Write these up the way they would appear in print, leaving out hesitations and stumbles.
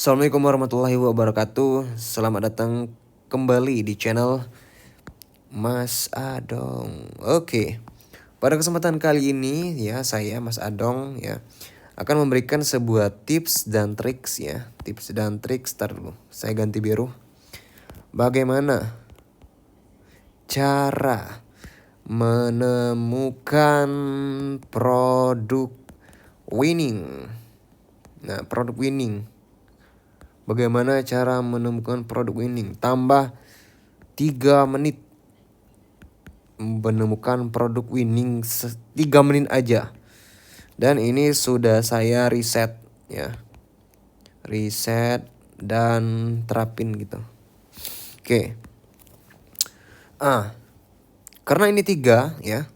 Assalamualaikum warahmatullahi wabarakatuh. Selamat datang kembali di channel Mas Adong. Oke. Pada kesempatan kali ini ya saya Mas Adong ya akan memberikan sebuah tips dan triks ya. Tips dan triks tar dulu. Saya ganti biru. Bagaimana cara menemukan produk winning? Nah, produk winning. Bagaimana cara menemukan produk winning? Tambah 3 menit menemukan produk winning 3 menit aja. Dan ini sudah saya riset ya. Riset dan terapin gitu. Oke. Karena ini 3 ya,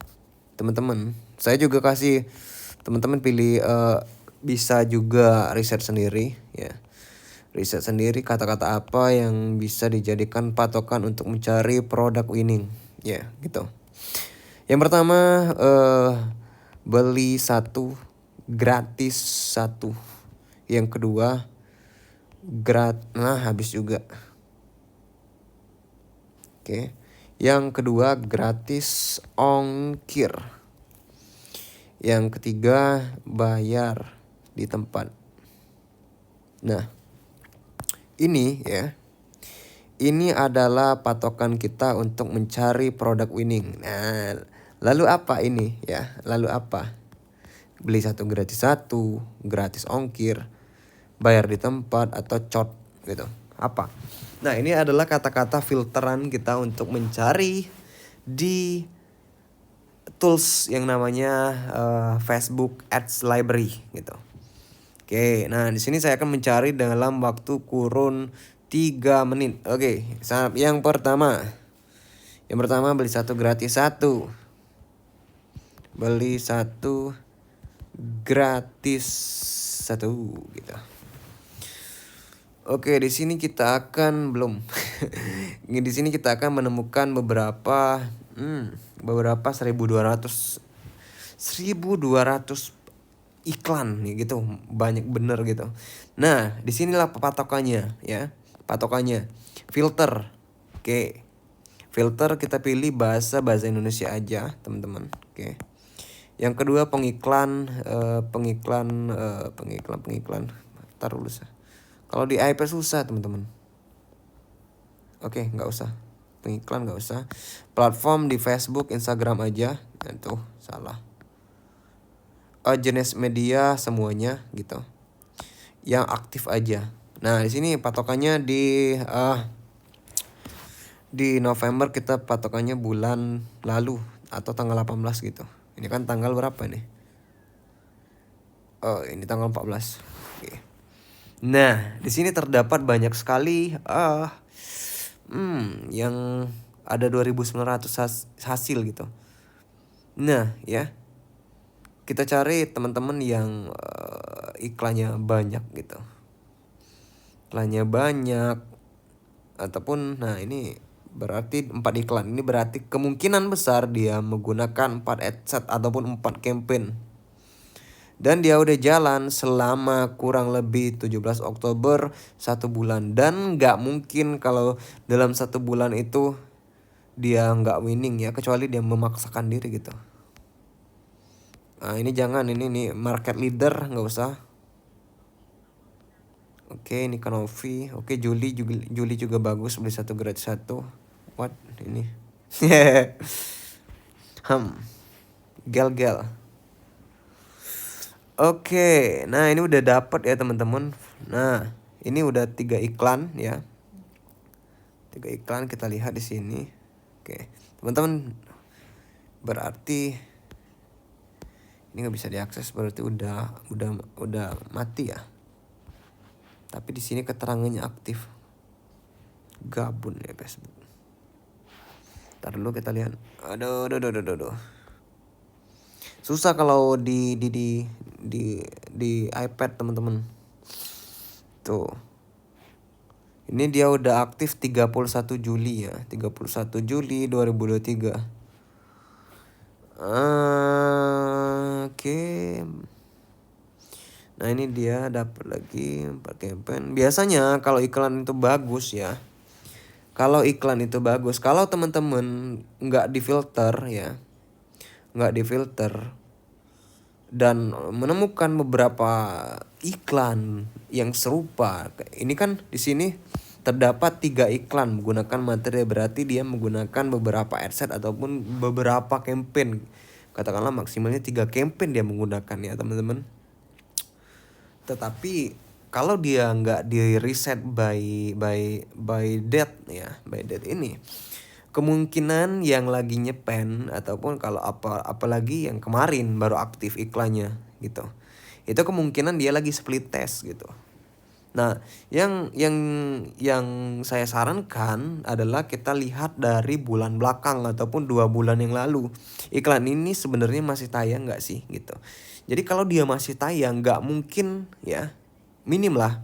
teman-teman. Saya juga kasih teman-teman pilih bisa juga riset sendiri ya. Riset sendiri kata-kata apa yang bisa dijadikan patokan untuk mencari produk winning. Ya, gitu. Yang pertama beli 1 gratis 1. Yang kedua habis juga. Oke. Yang kedua gratis ongkir. Yang ketiga bayar di tempat. Nah, ini ya. Ini adalah patokan kita untuk mencari produk winning. Nah, lalu apa ini ya? Lalu apa? Beli 1 gratis 1, gratis ongkir, bayar di tempat atau cot gitu. Apa? Nah, ini adalah kata-kata filteran kita untuk mencari di tools yang namanya Facebook Ads Library gitu. Oke, nah di sini saya akan mencari dalam waktu kurun 3 menit. Oke, yang pertama. Yang pertama beli 1 gratis 1. Beli 1 gratis 1 gitu. Oke, di sini kita akan di sini kita akan menemukan beberapa 1200 iklan nih gitu, banyak bener gitu. Nah, disinilah patokannya ya. Patokannya filter. Oke. Filter kita pilih bahasa Indonesia aja, teman-teman. Oke. Yang kedua pengiklan. Taruh dulu sah. Kalau di iPad susah, teman-teman. Oke, nggak usah. Pengiklan nggak usah. Platform di Facebook, Instagram aja. Nah, tuh salah. Jenis media semuanya gitu. Yang aktif aja. Nah, di sini patokannya di November kita patokannya bulan lalu atau tanggal 18 gitu. Ini kan tanggal berapa nih? Oh, ini tanggal 14. Oke. Nah, di sini terdapat banyak sekali yang ada 2.900 hasil gitu. Nah, ya. Kita cari teman-teman yang iklannya banyak gitu. Iklannya banyak ataupun ini berarti 4 iklan. Ini berarti kemungkinan besar dia menggunakan 4 adset ataupun 4 campaign. Dan dia udah jalan selama kurang lebih 17 Oktober 1 bulan. Dan gak mungkin kalau dalam 1 bulan itu dia gak winning ya. Kecuali dia memaksakan diri gitu. Nah, ini jangan, ini market leader nggak usah. Oke, ini Kanovi. Oke, Juli juga bagus, beli 1 gratis 1. What ini? Gel. Oke, nah ini udah dapet ya teman-teman. Nah, ini udah 3 iklan ya. 3 iklan kita lihat di sini. Oke, teman-teman, berarti ini nggak bisa diakses, berarti udah mati ya. Tapi di sini keterangannya aktif. Gabun ya Facebook. Ntar dulu kita lihat. Aduh. Susah kalau di iPad, teman-teman. Tuh. Ini dia udah aktif 31 Juli ya. 31 Juli 2023. Oke. Nah ini dia dapat lagi 4 campaign. Biasanya kalau iklan itu bagus ya. Kalau iklan itu bagus, kalau teman-teman nggak difilter ya, nggak difilter dan menemukan beberapa iklan yang serupa. Ini kan di sini terdapat 3 iklan menggunakan materi, berarti dia menggunakan beberapa adset ataupun beberapa campaign. Katakanlah maksimalnya 3 campaign dia menggunakan ya teman-teman. Tetapi kalau dia nggak di reset by date ya, by date ini, kemungkinan yang lagi nyepen ataupun kalau apalagi yang kemarin baru aktif iklannya gitu, itu kemungkinan dia lagi split test gitu. Nah, yang saya sarankan adalah kita lihat dari bulan belakang ataupun 2 bulan yang lalu. Iklan ini sebenarnya masih tayang nggak sih gitu. Jadi kalau dia masih tayang, nggak mungkin ya, minim lah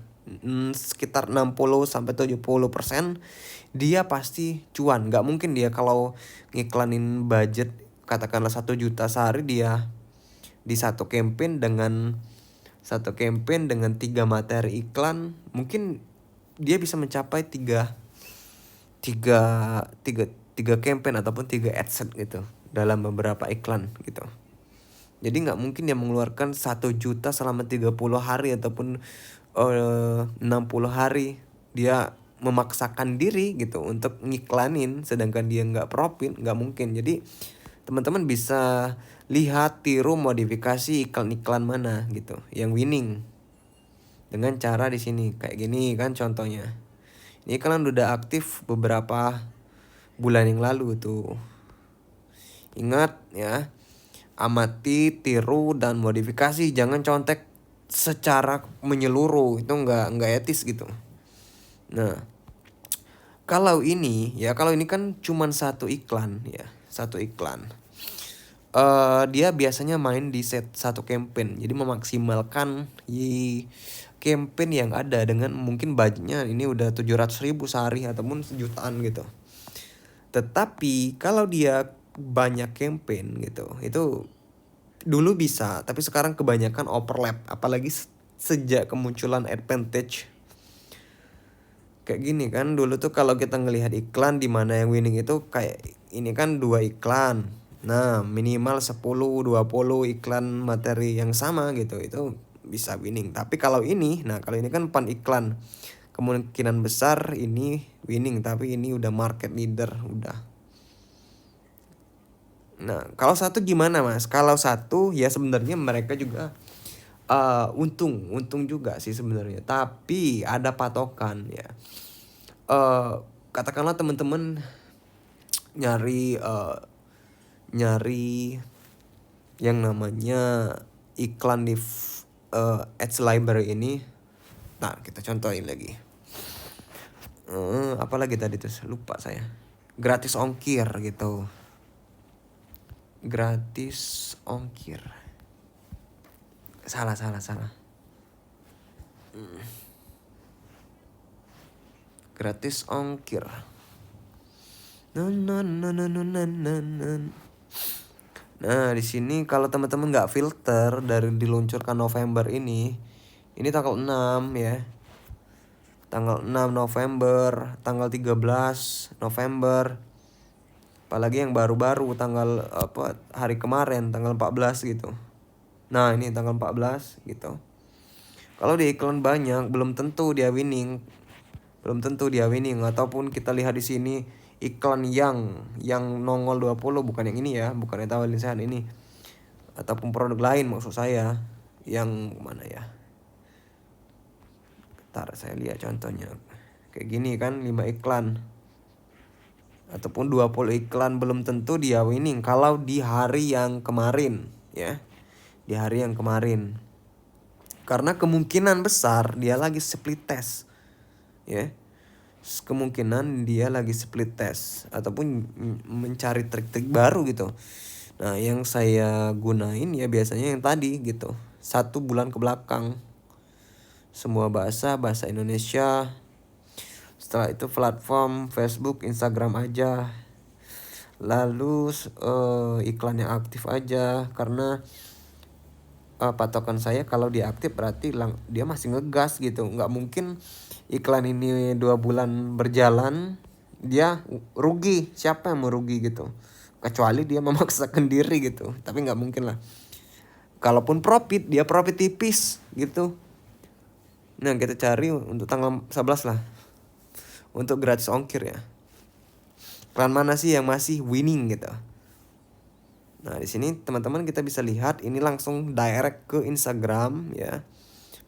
sekitar 60-70% dia pasti cuan. Nggak mungkin dia kalau ngiklanin budget katakanlah 1 juta sehari, dia di satu campaign dengan 3 materi iklan, mungkin dia bisa mencapai 3 campaign ataupun 3 adset gitu dalam beberapa iklan gitu. Jadi nggak mungkin dia mengeluarkan 1 juta selama 30 hari ataupun 60 hari. Dia memaksakan diri gitu untuk ngiklanin sedangkan dia nggak profit, nggak mungkin. Jadi teman-teman bisa lihat, tiru, modifikasi iklan-iklan mana gitu yang winning dengan cara di sini kayak gini kan contohnya. Ini kalian udah aktif beberapa bulan yang lalu tuh. Ingat ya, amati, tiru, dan modifikasi, jangan contek secara menyeluruh, itu nggak etis gitu. Nah, kalau ini kan cuman satu iklan ya, satu iklan. Dia biasanya main di set satu campaign, jadi memaksimalkan campaign yang ada dengan mungkin budgetnya ini udah 700.000 sehari ataupun sejutaan gitu. Tetapi kalau dia banyak campaign gitu, itu dulu bisa, tapi sekarang kebanyakan overlap, apalagi sejak kemunculan advantage. Kayak gini kan, dulu tuh kalau kita ngelihat iklan di mana yang winning itu kayak ini kan 2 iklan. Nah, minimal 10-20 iklan materi yang sama gitu, itu bisa winning. Tapi kalau ini kan 4 iklan. Kemungkinan besar ini winning, tapi ini udah market leader udah. Nah, kalau satu gimana Mas? Kalau satu ya sebenarnya mereka juga untung juga sih sebenarnya. Tapi ada patokan ya. Katakanlah teman-teman nyari yang namanya iklan di Ads Library ini. Nah, kita contohin lagi. Apalagi tadi tuh lupa saya. Gratis ongkir gitu. Gratis ongkir. Salah. Gratis ongkir. Nah, di sini kalau teman-teman nggak filter dari diluncurkan November ini tanggal 6 ya. Tanggal 6 November, tanggal 13 November. Apalagi yang baru-baru tanggal hari kemarin tanggal 14 gitu. Nah, ini tanggal 14 gitu. Kalau di iklan banyak belum tentu dia winning. Ataupun kita lihat di sini iklan yang nongol 20, bukan yang ini ya, bukan yang tawarin sehat ini, ataupun produk lain maksud saya. Yang mana ya, ntar saya lihat contohnya. Kayak gini kan 5 iklan ataupun 20 iklan belum tentu dia winning kalau di hari yang kemarin ya, di hari yang kemarin, karena kemungkinan besar dia lagi split test ya. Kemungkinan dia lagi split test ataupun mencari trik-trik baru gitu. Nah, yang saya gunain ya biasanya yang tadi gitu, 1 bulan ke belakang, semua bahasa Indonesia. Setelah itu platform Facebook, Instagram aja. Lalu iklan yang aktif aja, karena patokan saya kalau dia aktif berarti dia masih ngegas gitu. Nggak mungkin iklan ini 2 bulan berjalan dia rugi. Siapa yang mau rugi gitu? Kecuali dia memaksakan diri gitu. Tapi nggak mungkin lah. Kalaupun profit, dia profit tipis gitu. Nah, kita cari untuk tanggal 11 lah. Untuk gratis ongkir ya. Iklan mana sih yang masih winning gitu. Nah, di sini teman-teman kita bisa lihat ini langsung direct ke Instagram ya.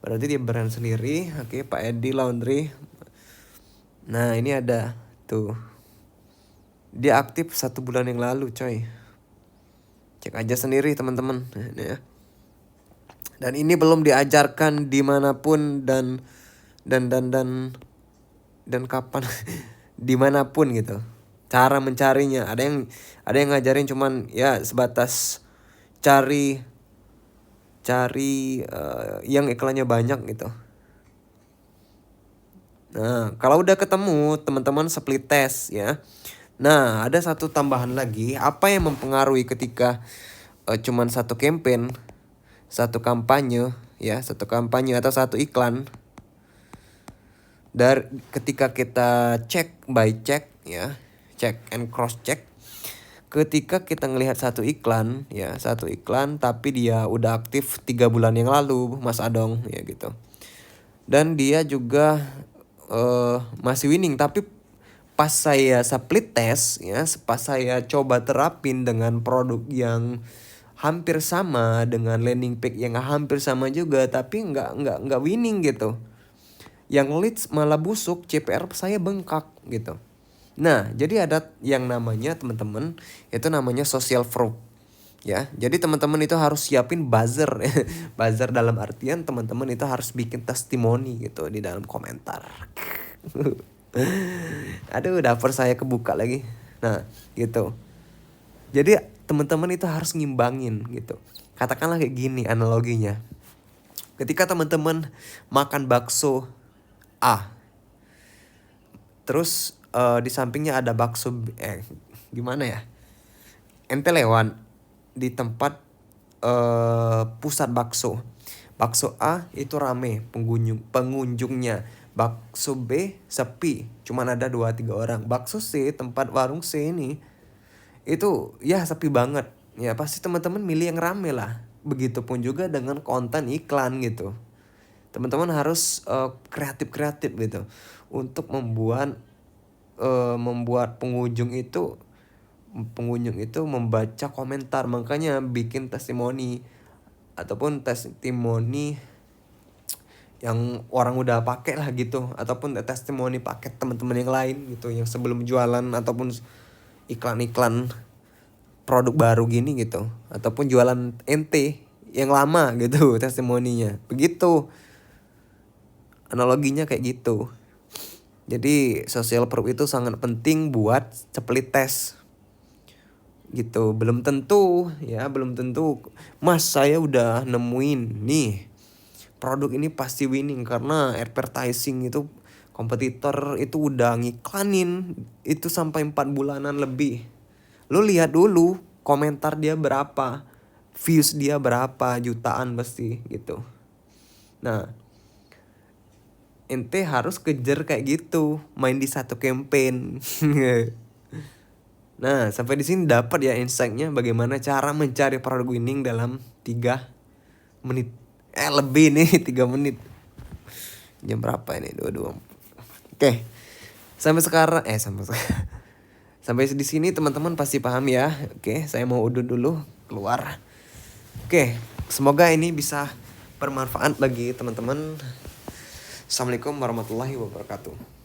Berarti dia brand sendiri. Oke, Pak Edi Laundry. Nah, ini ada tuh. Dia aktif 1 bulan yang lalu, coy. Cek aja sendiri teman-teman. Ini ya. Dan ini belum diajarkan dimanapun dan kapan dimanapun gitu. Cara mencarinya ada yang ngajarin cuman ya sebatas cari yang iklannya banyak gitu. Nah, kalau udah ketemu teman-teman split test ya. Nah, ada satu tambahan lagi, apa yang mempengaruhi ketika cuman satu campaign, satu kampanye ya, satu kampanye atau satu iklan. Dari ketika kita cek by check ya, check and cross check. Ketika kita ngelihat satu iklan ya, satu iklan tapi dia udah aktif 3 bulan yang lalu, Mas Adong ya gitu. Dan dia juga masih winning, tapi pas saya split test ya, pas saya coba terapin dengan produk yang hampir sama, dengan landing page yang hampir sama juga, tapi nggak winning gitu. Yang leads malah busuk, CPR saya bengkak gitu. Nah, jadi ada yang namanya teman-teman, itu namanya social proof. Ya, jadi teman-teman itu harus siapin buzzer. Buzzer dalam artian teman-teman itu harus bikin testimoni gitu di dalam komentar. Aduh, dapur saya kebuka lagi. Nah, gitu. Jadi teman-teman itu harus ngimbangin gitu. Katakanlah kayak gini analoginya. Ketika teman-teman makan bakso A, terus di sampingnya ada bakso gimana ya? Ente lewat di tempat pusat bakso. Bakso A itu rame pengunjungnya. Bakso B sepi, cuman ada 2-3 orang. Bakso C, tempat warung C ini itu ya sepi banget. Ya pasti teman-teman milih yang rame lah. Begitupun juga dengan konten iklan gitu. Teman-teman harus kreatif gitu untuk membuat pengunjung itu membaca komentar. Makanya bikin testimoni ataupun testimoni yang orang udah pakai lah gitu, ataupun testimoni paket teman-teman yang lain gitu yang sebelum jualan, ataupun iklan-iklan produk baru gini gitu, ataupun jualan ente yang lama gitu testimoninya. Begitu analoginya kayak gitu. Jadi social proof itu sangat penting buat split test gitu. Belum tentu Mas saya udah nemuin nih produk ini pasti winning karena advertising itu kompetitor itu udah ngiklanin itu sampai 4 bulanan lebih. Lu lihat dulu komentar dia berapa, views dia berapa, jutaan pasti gitu. Nah, ente harus kejar kayak gitu, main di satu campaign. Nah, sampai di sini dapat ya insight-nya bagaimana cara mencari produk winning dalam 3 menit. Lebih nih 3 menit. Jam berapa ini? 22. Oke. Sampai di sini teman-teman pasti paham ya. Oke, saya mau udut dulu keluar. Oke, semoga ini bisa bermanfaat bagi teman-teman. Assalamualaikum warahmatullahi wabarakatuh.